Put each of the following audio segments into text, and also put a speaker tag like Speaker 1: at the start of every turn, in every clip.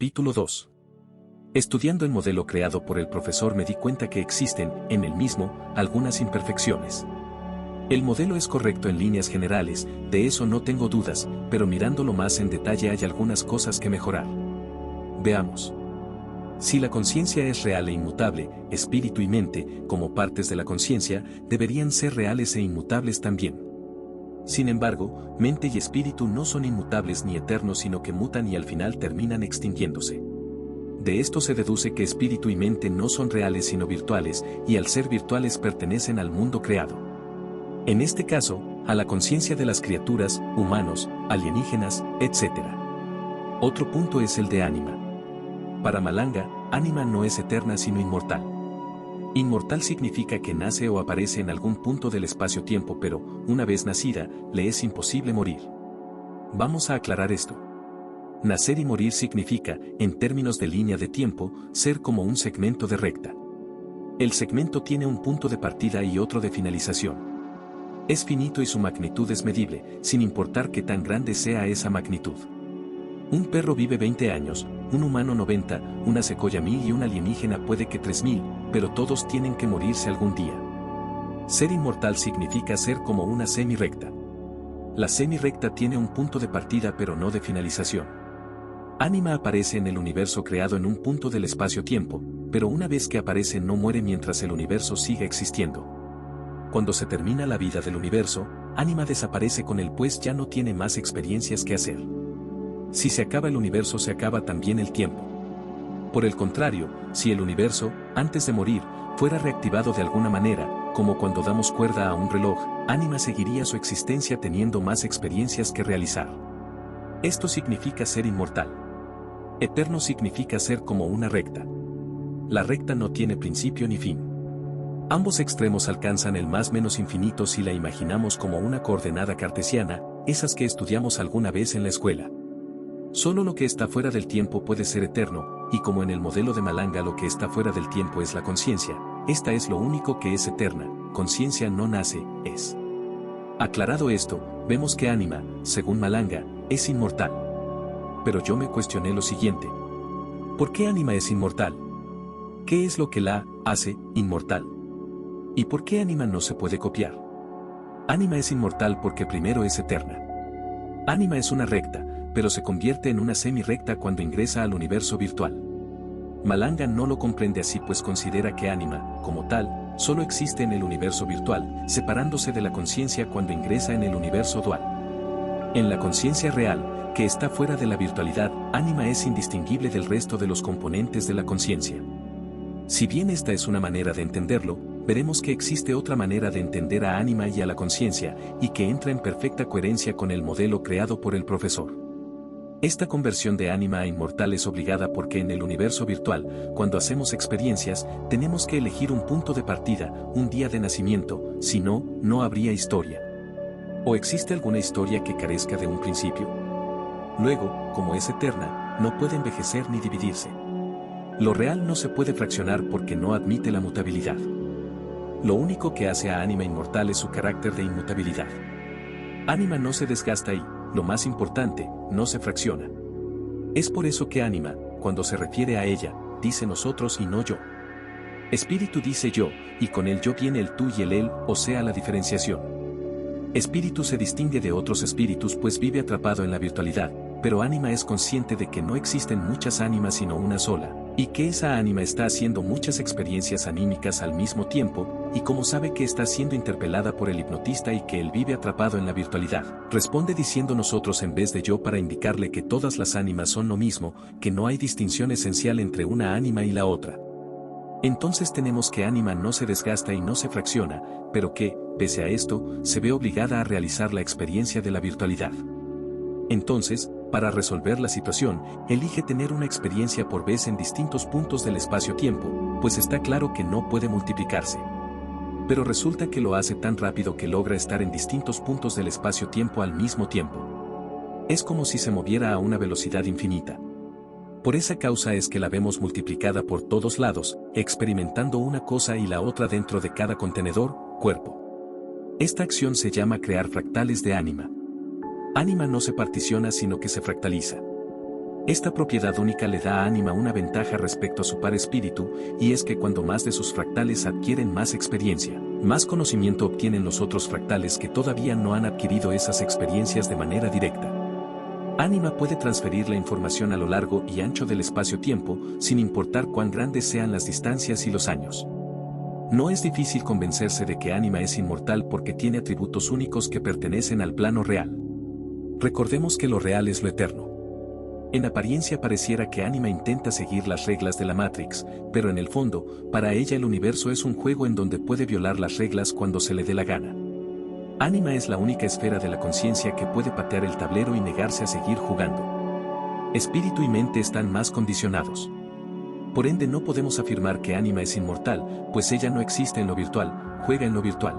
Speaker 1: Capítulo 2. Estudiando el modelo creado por el profesor me di cuenta que existen, en el mismo, algunas imperfecciones. El modelo es correcto en líneas generales, de eso no tengo dudas, pero mirándolo más en detalle hay algunas cosas que mejorar. Veamos. Si la conciencia es real e inmutable, espíritu y mente, como partes de la conciencia, deberían ser reales e inmutables también. Sin embargo, mente y espíritu no son inmutables ni eternos, sino que mutan y al final terminan extinguiéndose. De esto se deduce que espíritu y mente no son reales sino virtuales, y al ser virtuales pertenecen al mundo creado. En este caso, a la conciencia de las criaturas, humanos, alienígenas, etc. Otro punto es el de ánima. Para Malanga, ánima no es eterna sino inmortal. Inmortal significa que nace o aparece en algún punto del espacio-tiempo, pero, una vez nacida, le es imposible morir. Vamos a aclarar esto. Nacer y morir significa, en términos de línea de tiempo, ser como un segmento de recta. El segmento tiene un punto de partida y otro de finalización. Es finito y su magnitud es medible, sin importar qué tan grande sea esa magnitud. Un perro vive 20 años, un humano 90, una secoya 1000 y un alienígena puede que 3000, pero todos tienen que morirse algún día. Ser inmortal significa ser como una semi-recta. La semi-recta tiene un punto de partida pero no de finalización. Ánima aparece en el universo creado en un punto del espacio-tiempo, pero una vez que aparece no muere mientras el universo siga existiendo. Cuando se termina la vida del universo, ánima desaparece con él pues ya no tiene más experiencias que hacer. Si se acaba el universo se acaba también el tiempo. Por el contrario, si el universo, antes de morir, fuera reactivado de alguna manera, como cuando damos cuerda a un reloj, ánima seguiría su existencia teniendo más experiencias que realizar. Esto significa ser inmortal. Eterno significa ser como una recta. La recta no tiene principio ni fin. Ambos extremos alcanzan el más menos infinito si la imaginamos como una coordenada cartesiana, esas que estudiamos alguna vez en la escuela. Solo lo que está fuera del tiempo puede ser eterno, y como en el modelo de Malanga lo que está fuera del tiempo es la conciencia, esta es lo único que es eterna, conciencia no nace, es. Aclarado esto, vemos que ánima, según Malanga, es inmortal. Pero yo me cuestioné lo siguiente. ¿Por qué ánima es inmortal? ¿Qué es lo que la hace inmortal? ¿Y por qué ánima no se puede copiar? Ánima es inmortal porque primero es eterna. Ánima es una recta, pero se convierte en una semi-recta cuando ingresa al universo virtual. Malanga no lo comprende así pues considera que ánima, como tal, solo existe en el universo virtual, separándose de la conciencia cuando ingresa en el universo dual. En la conciencia real, que está fuera de la virtualidad, ánima es indistinguible del resto de los componentes de la conciencia. Si bien esta es una manera de entenderlo, veremos que existe otra manera de entender a ánima y a la conciencia, y que entra en perfecta coherencia con el modelo creado por el profesor. Esta conversión de ánima a inmortal es obligada porque en el universo virtual, cuando hacemos experiencias, tenemos que elegir un punto de partida, un día de nacimiento, si no, no habría historia. ¿O existe alguna historia que carezca de un principio? Luego, como es eterna, no puede envejecer ni dividirse. Lo real no se puede fraccionar porque no admite la mutabilidad. Lo único que hace a ánima inmortal es su carácter de inmutabilidad. Ánima no se desgasta y, lo más importante, no se fracciona. Es por eso que ánima, cuando se refiere a ella, dice nosotros y no yo. Espíritu dice yo, y con el yo viene el tú y el él, o sea la diferenciación. Espíritu se distingue de otros espíritus pues vive atrapado en la virtualidad, pero ánima es consciente de que no existen muchas ánimas sino una sola, y que esa ánima está haciendo muchas experiencias anímicas al mismo tiempo, y como sabe que está siendo interpelada por el hipnotista y que él vive atrapado en la virtualidad, responde diciendo nosotros en vez de yo para indicarle que todas las ánimas son lo mismo, que no hay distinción esencial entre una ánima y la otra. Entonces tenemos que ánima no se desgasta y no se fracciona, pero que, pese a esto, se ve obligada a realizar la experiencia de la virtualidad. Entonces, para resolver la situación, elige tener una experiencia por vez en distintos puntos del espacio-tiempo, pues está claro que no puede multiplicarse. Pero resulta que lo hace tan rápido que logra estar en distintos puntos del espacio-tiempo al mismo tiempo. Es como si se moviera a una velocidad infinita. Por esa causa es que la vemos multiplicada por todos lados, experimentando una cosa y la otra dentro de cada contenedor, cuerpo. Esta acción se llama crear fractales de ánima. Ánima no se particiona sino que se fractaliza. Esta propiedad única le da a Ánima una ventaja respecto a su par espíritu, y es que cuando más de sus fractales adquieren más experiencia, más conocimiento obtienen los otros fractales que todavía no han adquirido esas experiencias de manera directa. Ánima puede transferir la información a lo largo y ancho del espacio-tiempo, sin importar cuán grandes sean las distancias y los años. No es difícil convencerse de que Ánima es inmortal porque tiene atributos únicos que pertenecen al plano real. Recordemos que lo real es lo eterno. En apariencia pareciera que Ánima intenta seguir las reglas de la Matrix, pero en el fondo, para ella el universo es un juego en donde puede violar las reglas cuando se le dé la gana. Ánima es la única esfera de la conciencia que puede patear el tablero y negarse a seguir jugando. Espíritu y mente están más condicionados. Por ende no podemos afirmar que Ánima es inmortal, pues ella no existe en lo virtual, juega en lo virtual.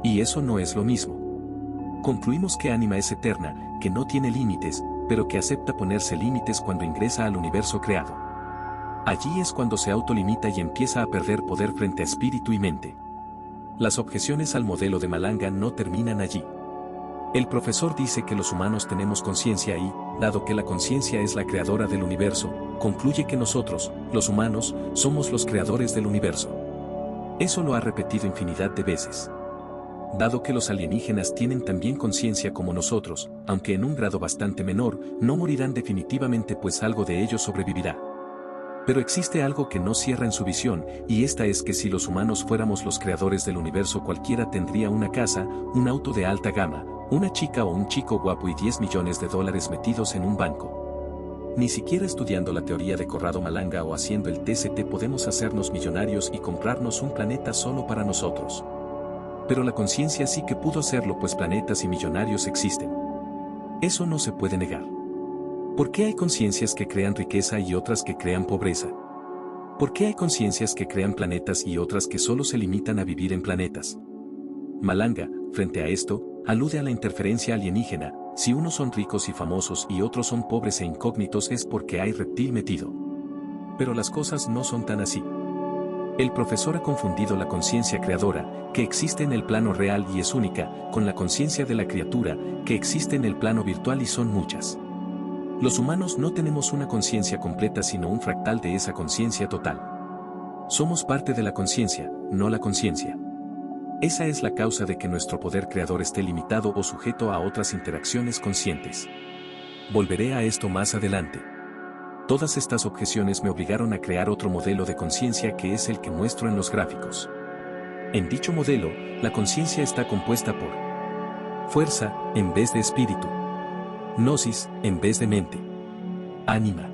Speaker 1: Y eso no es lo mismo. Concluimos que Ánima es eterna, que no tiene límites, pero que acepta ponerse límites cuando ingresa al universo creado. Allí es cuando se autolimita y empieza a perder poder frente a espíritu y mente. Las objeciones al modelo de Malanga no terminan allí. El profesor dice que los humanos tenemos conciencia y, dado que la conciencia es la creadora del universo, concluye que nosotros, los humanos, somos los creadores del universo. Eso lo ha repetido infinidad de veces. Dado que los alienígenas tienen también conciencia como nosotros, aunque en un grado bastante menor, no morirán definitivamente pues algo de ellos sobrevivirá. Pero existe algo que no cierra en su visión, y esta es que si los humanos fuéramos los creadores del universo cualquiera tendría una casa, un auto de alta gama, una chica o un chico guapo y $10 millones metidos en un banco. Ni siquiera estudiando la teoría de Corrado Malanga o haciendo el TCT podemos hacernos millonarios y comprarnos un planeta solo para nosotros. Pero la conciencia sí que pudo hacerlo pues planetas y millonarios existen. Eso no se puede negar. ¿Por qué hay conciencias que crean riqueza y otras que crean pobreza? ¿Por qué hay conciencias que crean planetas y otras que solo se limitan a vivir en planetas? Malanga, frente a esto, alude a la interferencia alienígena, si unos son ricos y famosos y otros son pobres e incógnitos es porque hay reptil metido. Pero las cosas no son tan así. El profesor ha confundido la conciencia creadora, que existe en el plano real y es única, con la conciencia de la criatura, que existe en el plano virtual y son muchas. Los humanos no tenemos una conciencia completa sino un fractal de esa conciencia total. Somos parte de la conciencia, no la conciencia. Esa es la causa de que nuestro poder creador esté limitado o sujeto a otras interacciones conscientes. Volveré a esto más adelante. Todas estas objeciones me obligaron a crear otro modelo de conciencia que es el que muestro en los gráficos. En dicho modelo, la conciencia está compuesta por fuerza, en vez de espíritu. Gnosis, en vez de mente. Ánima.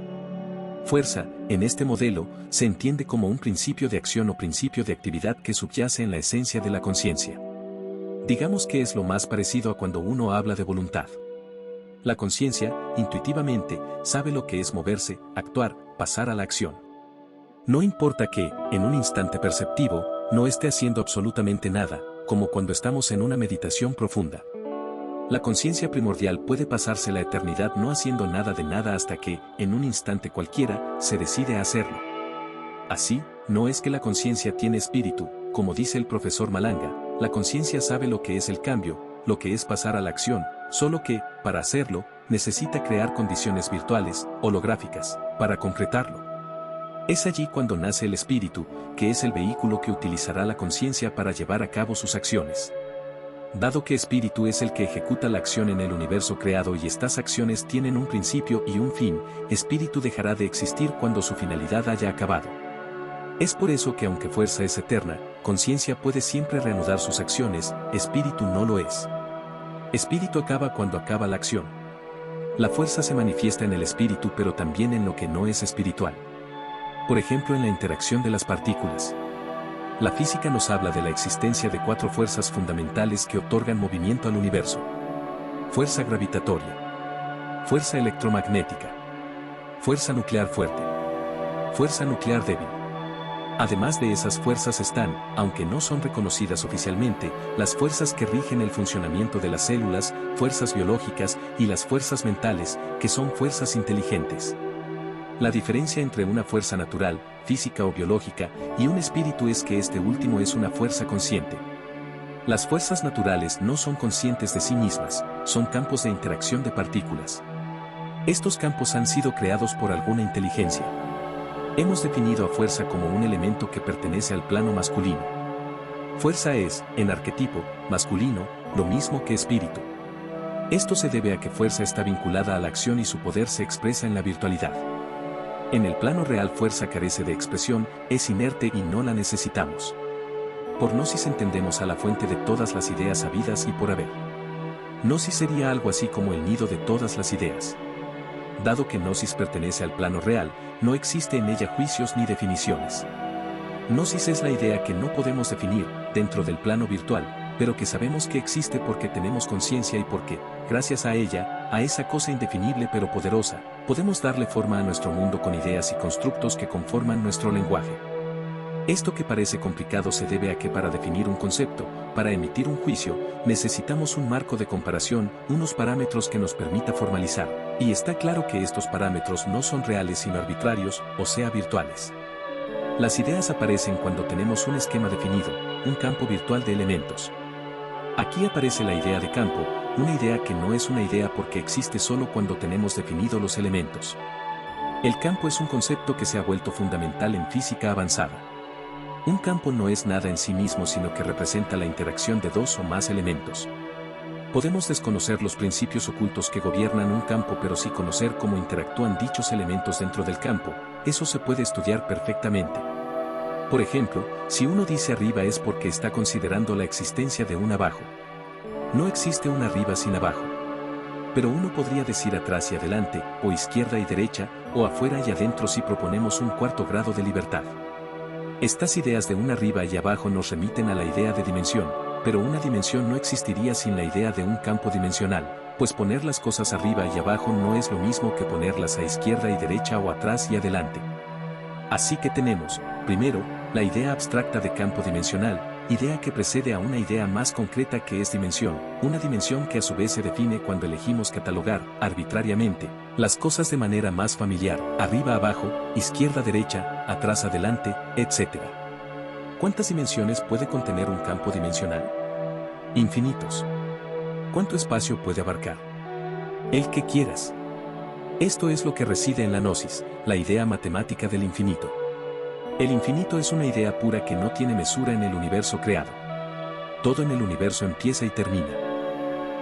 Speaker 1: Fuerza, en este modelo, se entiende como un principio de acción o principio de actividad que subyace en la esencia de la conciencia. Digamos que es lo más parecido a cuando uno habla de voluntad. La conciencia, intuitivamente, sabe lo que es moverse, actuar, pasar a la acción. No importa que, en un instante perceptivo, no esté haciendo absolutamente nada, como cuando estamos en una meditación profunda. La conciencia primordial puede pasarse la eternidad no haciendo nada de nada hasta que, en un instante cualquiera, se decide a hacerlo. Así, no es que la conciencia tiene espíritu, como dice el profesor Malanga, la conciencia sabe lo que es el cambio, lo que es pasar a la acción, solo que, para hacerlo, necesita crear condiciones virtuales, holográficas, para concretarlo. Es allí cuando nace el espíritu, que es el vehículo que utilizará la conciencia para llevar a cabo sus acciones. Dado que espíritu es el que ejecuta la acción en el universo creado y estas acciones tienen un principio y un fin, espíritu dejará de existir cuando su finalidad haya acabado. Es por eso que aunque fuerza es eterna, conciencia puede siempre reanudar sus acciones, espíritu no lo es. Espíritu acaba cuando acaba la acción. La fuerza se manifiesta en el espíritu pero también en lo que no es espiritual. Por ejemplo en la interacción de las partículas. La física nos habla de la existencia de 4 fuerzas fundamentales que otorgan movimiento al universo. Fuerza gravitatoria. Fuerza electromagnética. Fuerza nuclear fuerte. Fuerza nuclear débil. Además de esas fuerzas están, aunque no son reconocidas oficialmente, las fuerzas que rigen el funcionamiento de las células, fuerzas biológicas y las fuerzas mentales, que son fuerzas inteligentes. La diferencia entre una fuerza natural, física o biológica, y un espíritu es que este último es una fuerza consciente. Las fuerzas naturales no son conscientes de sí mismas, son campos de interacción de partículas. Estos campos han sido creados por alguna inteligencia. Hemos definido a fuerza como un elemento que pertenece al plano masculino. Fuerza es, en arquetipo, masculino, lo mismo que espíritu. Esto se debe a que fuerza está vinculada a la acción y su poder se expresa en la virtualidad. En el plano real fuerza carece de expresión, es inerte y no la necesitamos. Por gnosis entendemos a la fuente de todas las ideas habidas y por haber. Gnosis sería algo así como el nido de todas las ideas. Dado que gnosis pertenece al plano real, no existe en ella juicios ni definiciones. Gnosis es la idea que no podemos definir, dentro del plano virtual, pero que sabemos que existe porque tenemos conciencia y porque, gracias a ella, a esa cosa indefinible pero poderosa, podemos darle forma a nuestro mundo con ideas y constructos que conforman nuestro lenguaje. Esto que parece complicado se debe a que para definir un concepto, para emitir un juicio, necesitamos un marco de comparación, unos parámetros que nos permita formalizar, y está claro que estos parámetros no son reales sino arbitrarios, o sea virtuales. Las ideas aparecen cuando tenemos un esquema definido, un campo virtual de elementos. Aquí aparece la idea de campo, una idea que no es una idea porque existe solo cuando tenemos definido los elementos. El campo es un concepto que se ha vuelto fundamental en física avanzada. Un campo no es nada en sí mismo sino que representa la interacción de dos o más elementos. Podemos desconocer los principios ocultos que gobiernan un campo pero sí conocer cómo interactúan dichos elementos dentro del campo, eso se puede estudiar perfectamente. Por ejemplo, si uno dice arriba es porque está considerando la existencia de un abajo. No existe un arriba sin abajo. Pero uno podría decir atrás y adelante, o izquierda y derecha, o afuera y adentro si proponemos un cuarto grado de libertad. Estas ideas de un arriba y abajo nos remiten a la idea de dimensión, pero una dimensión no existiría sin la idea de un campo dimensional, pues poner las cosas arriba y abajo no es lo mismo que ponerlas a izquierda y derecha o atrás y adelante. Así que tenemos, primero, la idea abstracta de campo dimensional, idea que precede a una idea más concreta que es dimensión, una dimensión que a su vez se define cuando elegimos catalogar, arbitrariamente, las cosas de manera más familiar, arriba abajo, izquierda derecha, atrás adelante, etc. ¿Cuántas dimensiones puede contener un campo dimensional? Infinitos. ¿Cuánto espacio puede abarcar? El que quieras. Esto es lo que reside en la gnosis, la idea matemática del infinito. El infinito es una idea pura que no tiene mesura en el universo creado. Todo en el universo empieza y termina.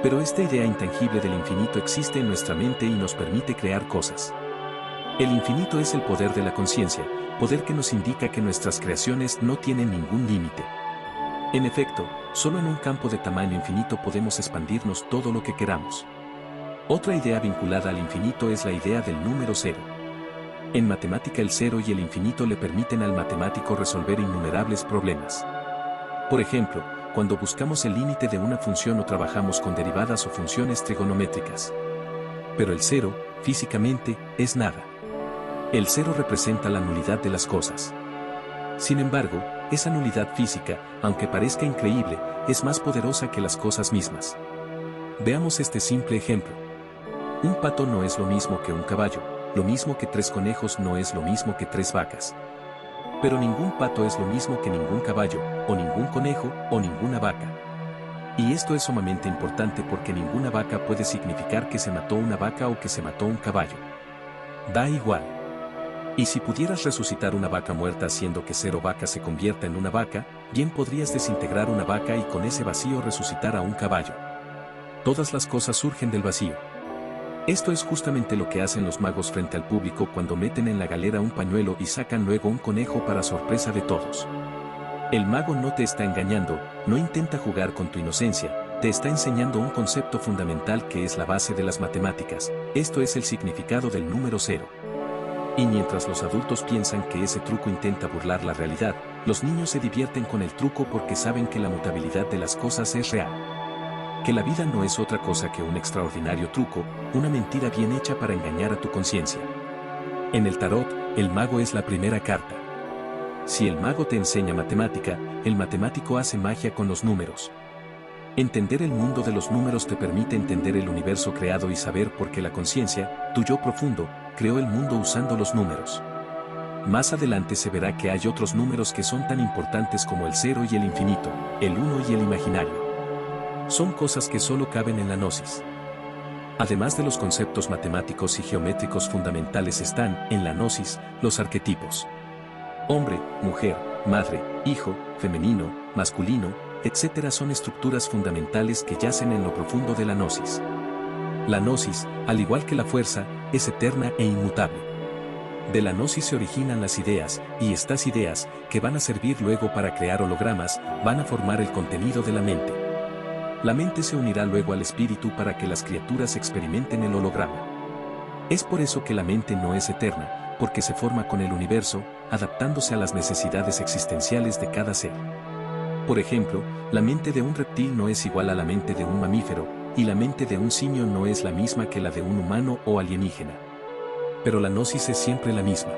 Speaker 1: Pero esta idea intangible del infinito existe en nuestra mente y nos permite crear cosas. El infinito es el poder de la conciencia, poder que nos indica que nuestras creaciones no tienen ningún límite. En efecto, solo en un campo de tamaño infinito podemos expandirnos todo lo que queramos. Otra idea vinculada al infinito es la idea del número cero. En matemática el cero y el infinito le permiten al matemático resolver innumerables problemas. Por ejemplo, cuando buscamos el límite de una función o trabajamos con derivadas o funciones trigonométricas. Pero el cero, físicamente, es nada. El cero representa la nulidad de las cosas. Sin embargo, esa nulidad física, aunque parezca increíble, es más poderosa que las cosas mismas. Veamos este simple ejemplo. Un pato no es lo mismo que un caballo, lo mismo que 3 conejos no es lo mismo que 3 vacas. Pero ningún pato es lo mismo que ningún caballo, o ningún conejo, o ninguna vaca. Y esto es sumamente importante porque ninguna vaca puede significar que se mató una vaca o que se mató un caballo. Da igual. Y si pudieras resucitar una vaca muerta haciendo que 0 vaca se convierta en una vaca, bien podrías desintegrar una vaca y con ese vacío resucitar a un caballo. Todas las cosas surgen del vacío. Esto es justamente lo que hacen los magos frente al público cuando meten en la galera un pañuelo y sacan luego un conejo para sorpresa de todos. El mago no te está engañando, no intenta jugar con tu inocencia, te está enseñando un concepto fundamental que es la base de las matemáticas, esto es el significado del número cero. Y mientras los adultos piensan que ese truco intenta burlar la realidad, los niños se divierten con el truco porque saben que la mutabilidad de las cosas es real. Que la vida no es otra cosa que un extraordinario truco, una mentira bien hecha para engañar a tu conciencia. En el tarot, el mago es la primera carta. Si el mago te enseña matemática, el matemático hace magia con los números. Entender el mundo de los números te permite entender el universo creado y saber por qué la conciencia, tu yo profundo, creó el mundo usando los números. Más adelante se verá que hay otros números que son tan importantes como el 0 y el infinito, el 1 y el imaginario. Son cosas que solo caben en la gnosis. Además de los conceptos matemáticos y geométricos fundamentales están, en la gnosis, los arquetipos. Hombre, mujer, madre, hijo, femenino, masculino, etc. son estructuras fundamentales que yacen en lo profundo de la gnosis. La gnosis, al igual que la fuerza, es eterna e inmutable. De la gnosis se originan las ideas, y estas ideas, que van a servir luego para crear hologramas, van a formar el contenido de la mente. La mente se unirá luego al espíritu para que las criaturas experimenten el holograma. Es por eso que la mente no es eterna, porque se forma con el universo, adaptándose a las necesidades existenciales de cada ser. Por ejemplo, la mente de un reptil no es igual a la mente de un mamífero, y la mente de un simio no es la misma que la de un humano o alienígena. Pero la gnosis es siempre la misma.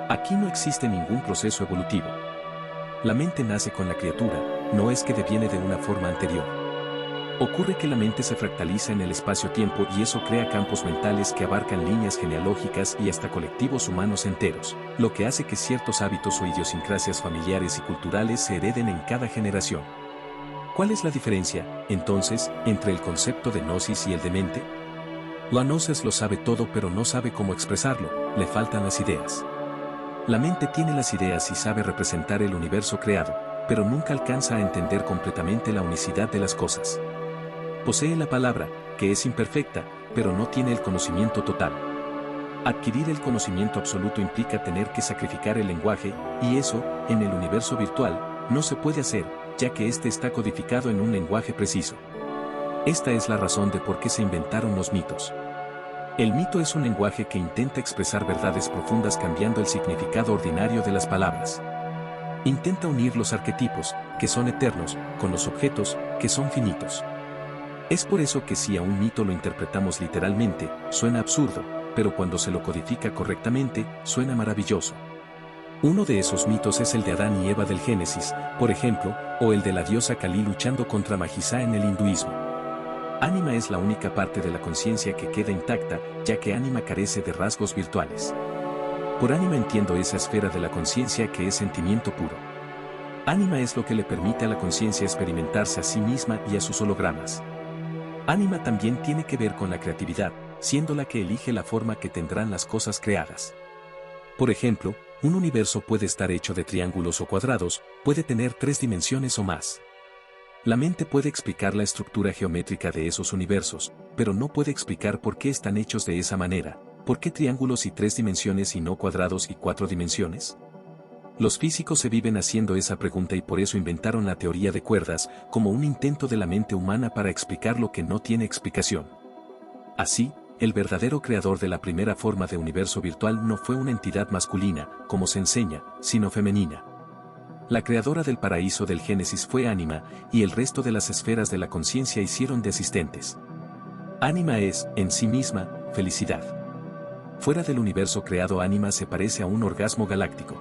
Speaker 1: Aquí no existe ningún proceso evolutivo. La mente nace con la criatura, no es que deviene de una forma anterior. Ocurre que la mente se fractaliza en el espacio-tiempo y eso crea campos mentales que abarcan líneas genealógicas y hasta colectivos humanos enteros, lo que hace que ciertos hábitos o idiosincrasias familiares y culturales se hereden en cada generación. ¿Cuál es la diferencia, entonces, entre el concepto de gnosis y el de mente? La gnosis lo sabe todo pero no sabe cómo expresarlo, le faltan las ideas. La mente tiene las ideas y sabe representar el universo creado, pero nunca alcanza a entender completamente la unicidad de las cosas. Posee la palabra, que es imperfecta, pero no tiene el conocimiento total. Adquirir el conocimiento absoluto implica tener que sacrificar el lenguaje, y eso, en el universo virtual, no se puede hacer, ya que éste está codificado en un lenguaje preciso. Esta es la razón de por qué se inventaron los mitos. El mito es un lenguaje que intenta expresar verdades profundas cambiando el significado ordinario de las palabras. Intenta unir los arquetipos, que son eternos, con los objetos, que son finitos. Es por eso que si a un mito lo interpretamos literalmente, suena absurdo, pero cuando se lo codifica correctamente, suena maravilloso. Uno de esos mitos es el de Adán y Eva del Génesis, por ejemplo, o el de la diosa Kali luchando contra Mahisha en el hinduismo. Ánima es la única parte de la conciencia que queda intacta, ya que ánima carece de rasgos virtuales. Por ánima entiendo esa esfera de la conciencia que es sentimiento puro. Ánima es lo que le permite a la conciencia experimentarse a sí misma y a sus hologramas. Ánima también tiene que ver con la creatividad, siendo la que elige la forma que tendrán las cosas creadas. Por ejemplo, un universo puede estar hecho de triángulos o cuadrados, puede tener 3 dimensiones o más. La mente puede explicar la estructura geométrica de esos universos, pero no puede explicar por qué están hechos de esa manera, por qué triángulos y 3 dimensiones y no cuadrados y 4 dimensiones. Los físicos se viven haciendo esa pregunta y por eso inventaron la teoría de cuerdas, como un intento de la mente humana para explicar lo que no tiene explicación. Así, el verdadero creador de la primera forma de universo virtual no fue una entidad masculina, como se enseña, sino femenina. La creadora del paraíso del Génesis fue Ánima, y el resto de las esferas de la conciencia hicieron de asistentes. Ánima es, en sí misma, felicidad. Fuera del universo creado, Ánima se parece a un orgasmo galáctico.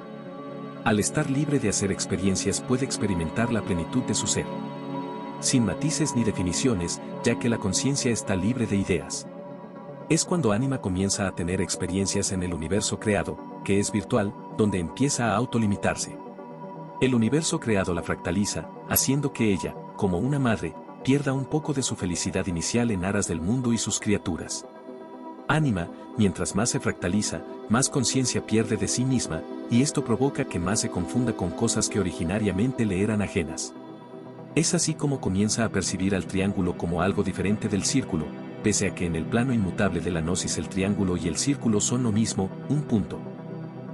Speaker 1: Al estar libre de hacer experiencias puede experimentar la plenitud de su ser. Sin matices ni definiciones, ya que la conciencia está libre de ideas. Es cuando Ánima comienza a tener experiencias en el universo creado, que es virtual, donde empieza a autolimitarse. El universo creado la fractaliza, haciendo que ella, como una madre, pierda un poco de su felicidad inicial en aras del mundo y sus criaturas. Ánima, mientras más se fractaliza, más conciencia pierde de sí misma, y esto provoca que más se confunda con cosas que originariamente le eran ajenas. Es así como comienza a percibir al triángulo como algo diferente del círculo, pese a que en el plano inmutable de la gnosis el triángulo y el círculo son lo mismo, un punto.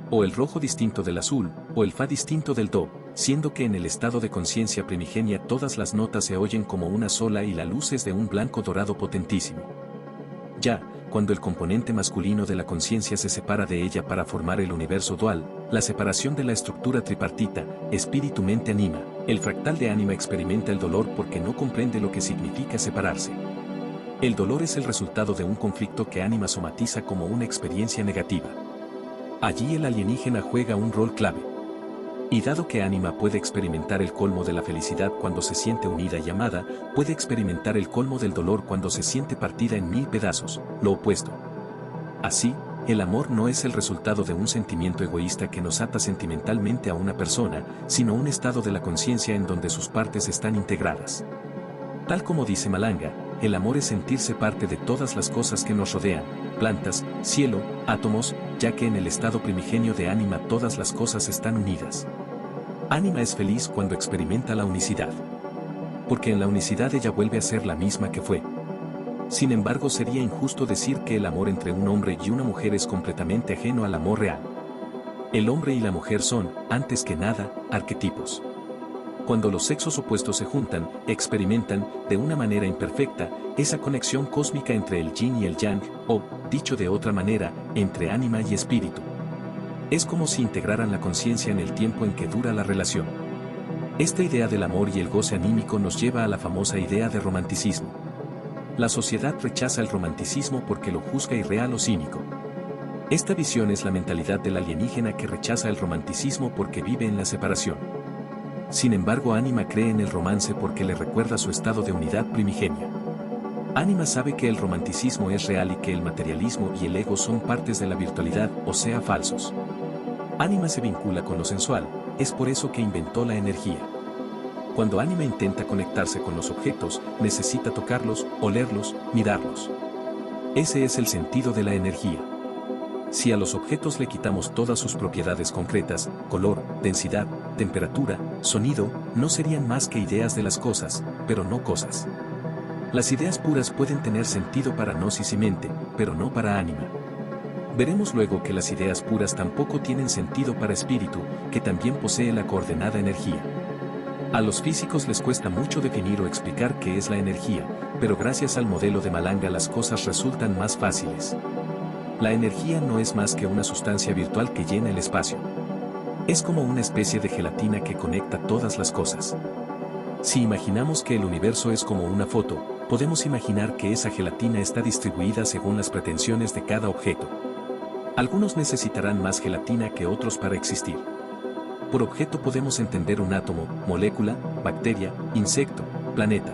Speaker 1: O el rojo distinto del azul, o el fa distinto del do, siendo que en el estado de conciencia primigenia todas las notas se oyen como una sola y la luz es de un blanco dorado potentísimo. Ya, cuando el componente masculino de la conciencia se separa de ella para formar el universo dual, la separación de la estructura tripartita, espíritu-mente-ánima, el fractal de Ánima experimenta el dolor porque no comprende lo que significa separarse. El dolor es el resultado de un conflicto que Ánima somatiza como una experiencia negativa. Allí el alienígena juega un rol clave. Y dado que Ánima puede experimentar el colmo de la felicidad cuando se siente unida y amada, puede experimentar el colmo del dolor cuando se siente partida en 1000 pedazos, lo opuesto. Así, el amor no es el resultado de un sentimiento egoísta que nos ata sentimentalmente a una persona, sino un estado de la conciencia en donde sus partes están integradas. Tal como dice Malanga, el amor es sentirse parte de todas las cosas que nos rodean, plantas, cielo, átomos, ya que en el estado primigenio de ánima todas las cosas están unidas. Ánima es feliz cuando experimenta la unicidad. Porque en la unicidad ella vuelve a ser la misma que fue. Sin embargo, sería injusto decir que el amor entre un hombre y una mujer es completamente ajeno al amor real. El hombre y la mujer son, antes que nada, arquetipos. Cuando los sexos opuestos se juntan, experimentan, de una manera imperfecta, esa conexión cósmica entre el yin y el yang, o, dicho de otra manera, entre ánima y espíritu. Es como si integraran la conciencia en el tiempo en que dura la relación. Esta idea del amor y el goce anímico nos lleva a la famosa idea de romanticismo. La sociedad rechaza el romanticismo porque lo juzga irreal o cínico. Esta visión es la mentalidad del alienígena que rechaza el romanticismo porque vive en la separación. Sin embargo, Ánima cree en el romance porque le recuerda su estado de unidad primigenia. Ánima sabe que el romanticismo es real y que el materialismo y el ego son partes de la virtualidad, o sea, falsos. Ánima se vincula con lo sensual, es por eso que inventó la energía. Cuando Ánima intenta conectarse con los objetos, necesita tocarlos, olerlos, mirarlos. Ese es el sentido de la energía. Si a los objetos le quitamos todas sus propiedades concretas, color, densidad, temperatura, sonido, no serían más que ideas de las cosas, pero no cosas. Las ideas puras pueden tener sentido para gnosis y mente, pero no para ánima. Veremos luego que las ideas puras tampoco tienen sentido para espíritu, que también posee la coordenada energía. A los físicos les cuesta mucho definir o explicar qué es la energía, pero gracias al modelo de Malanga las cosas resultan más fáciles. La energía no es más que una sustancia virtual que llena el espacio. Es como una especie de gelatina que conecta todas las cosas. Si imaginamos que el universo es como una foto, podemos imaginar que esa gelatina está distribuida según las pretensiones de cada objeto. Algunos necesitarán más gelatina que otros para existir. Por objeto podemos entender un átomo, molécula, bacteria, insecto, planeta.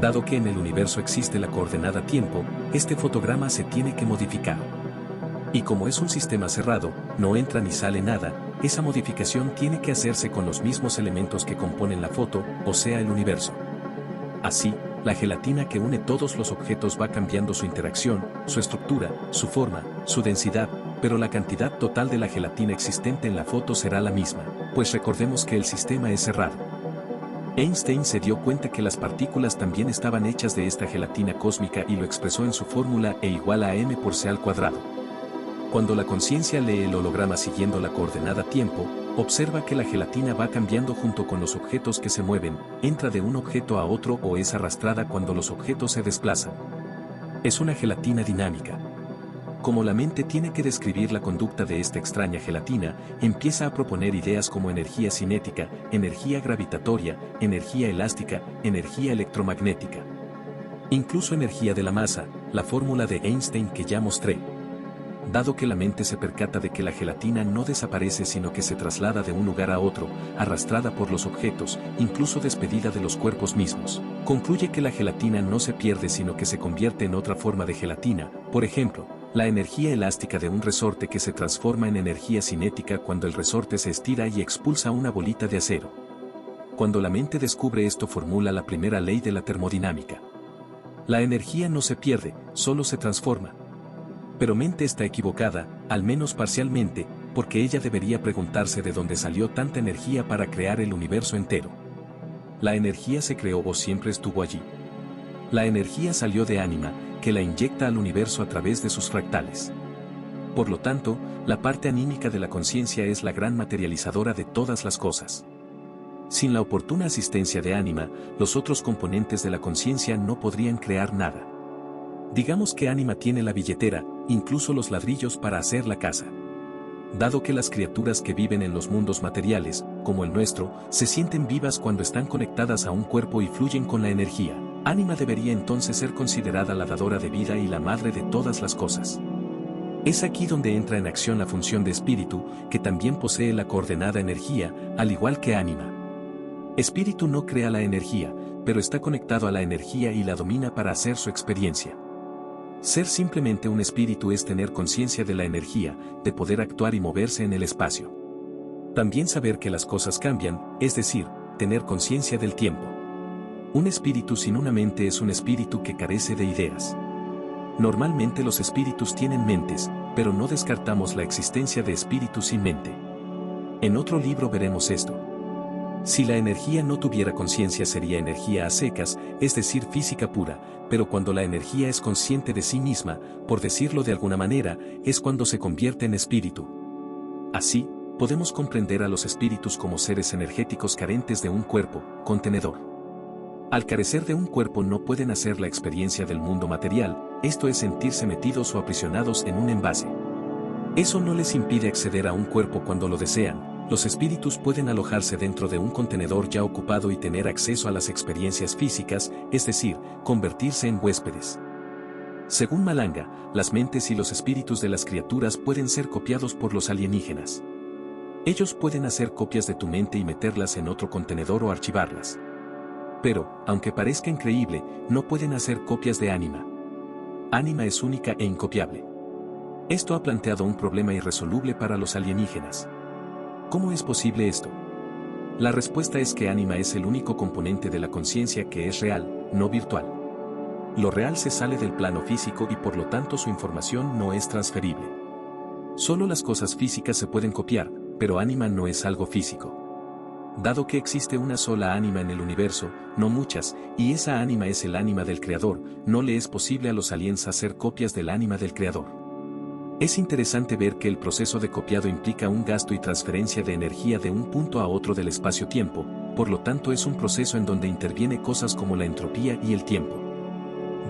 Speaker 1: Dado que en el universo existe la coordenada tiempo, este fotograma se tiene que modificar. Y como es un sistema cerrado, no entra ni sale nada, esa modificación tiene que hacerse con los mismos elementos que componen la foto, o sea el universo. Así, la gelatina que une todos los objetos va cambiando su interacción, su estructura, su forma, su densidad, pero la cantidad total de la gelatina existente en la foto será la misma, pues recordemos que el sistema es cerrado. Einstein se dio cuenta que las partículas también estaban hechas de esta gelatina cósmica y lo expresó en su fórmula E igual a m por c al cuadrado. Cuando la conciencia lee el holograma siguiendo la coordenada tiempo, observa que la gelatina va cambiando junto con los objetos que se mueven, entra de un objeto a otro o es arrastrada cuando los objetos se desplazan. Es una gelatina dinámica. Como la mente tiene que describir la conducta de esta extraña gelatina, empieza a proponer ideas como energía cinética, energía gravitatoria, energía elástica, energía electromagnética. Incluso energía de la masa, la fórmula de Einstein que ya mostré. Dado que la mente se percata de que la gelatina no desaparece sino que se traslada de un lugar a otro, arrastrada por los objetos, incluso despedida de los cuerpos mismos, concluye que la gelatina no se pierde sino que se convierte en otra forma de gelatina, por ejemplo, la energía elástica de un resorte que se transforma en energía cinética cuando el resorte se estira y expulsa una bolita de acero. Cuando la mente descubre esto formula la primera ley de la termodinámica. La energía no se pierde, solo se transforma. Pero mente está equivocada, al menos parcialmente, porque ella debería preguntarse de dónde salió tanta energía para crear el universo entero. ¿La energía se creó o siempre estuvo allí? La energía salió de ánima, que la inyecta al universo a través de sus fractales. Por lo tanto, la parte anímica de la conciencia es la gran materializadora de todas las cosas. Sin la oportuna asistencia de ánima, los otros componentes de la conciencia no podrían crear nada. Digamos que ánima tiene la billetera, incluso los ladrillos para hacer la casa. Dado que las criaturas que viven en los mundos materiales, como el nuestro, se sienten vivas cuando están conectadas a un cuerpo y fluyen con la energía, ánima debería entonces ser considerada la dadora de vida y la madre de todas las cosas. Es aquí donde entra en acción la función de espíritu, que también posee la coordenada energía, al igual que ánima. Espíritu no crea la energía, pero está conectado a la energía y la domina para hacer su experiencia. Ser simplemente un espíritu es tener conciencia de la energía, de poder actuar y moverse en el espacio. También saber que las cosas cambian, es decir, tener conciencia del tiempo. Un espíritu sin una mente es un espíritu que carece de ideas. Normalmente los espíritus tienen mentes, pero no descartamos la existencia de espíritus sin mente. En otro libro veremos esto. Si la energía no tuviera conciencia sería energía a secas, es decir, física pura, pero cuando la energía es consciente de sí misma, por decirlo de alguna manera, es cuando se convierte en espíritu. Así, podemos comprender a los espíritus como seres energéticos carentes de un cuerpo, contenedor. Al carecer de un cuerpo no pueden hacer la experiencia del mundo material, esto es sentirse metidos o aprisionados en un envase. Eso no les impide acceder a un cuerpo cuando lo desean, los espíritus pueden alojarse dentro de un contenedor ya ocupado y tener acceso a las experiencias físicas, es decir, convertirse en huéspedes. Según Malanga, las mentes y los espíritus de las criaturas pueden ser copiados por los alienígenas. Ellos pueden hacer copias de tu mente y meterlas en otro contenedor o archivarlas. Pero, aunque parezca increíble, no pueden hacer copias de Ánima. Ánima es única e incopiable. Esto ha planteado un problema irresoluble para los alienígenas. ¿Cómo es posible esto? La respuesta es que Ánima es el único componente de la conciencia que es real, no virtual. Lo real se sale del plano físico y por lo tanto su información no es transferible. Solo las cosas físicas se pueden copiar, pero Ánima no es algo físico. Dado que existe una sola ánima en el universo, no muchas, y esa ánima es el ánima del Creador, no le es posible a los aliens hacer copias del ánima del Creador. Es interesante ver que el proceso de copiado implica un gasto y transferencia de energía de un punto a otro del espacio-tiempo, por lo tanto es un proceso en donde interviene cosas como la entropía y el tiempo.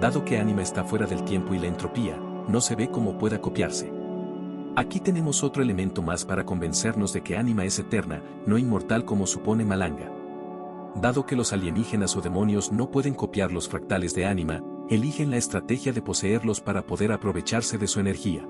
Speaker 1: Dado que ánima está fuera del tiempo y la entropía, no se ve cómo pueda copiarse. Aquí tenemos otro elemento más para convencernos de que Ánima es eterna, no inmortal como supone Malanga. Dado que los alienígenas o demonios no pueden copiar los fractales de Ánima, eligen la estrategia de poseerlos para poder aprovecharse de su energía.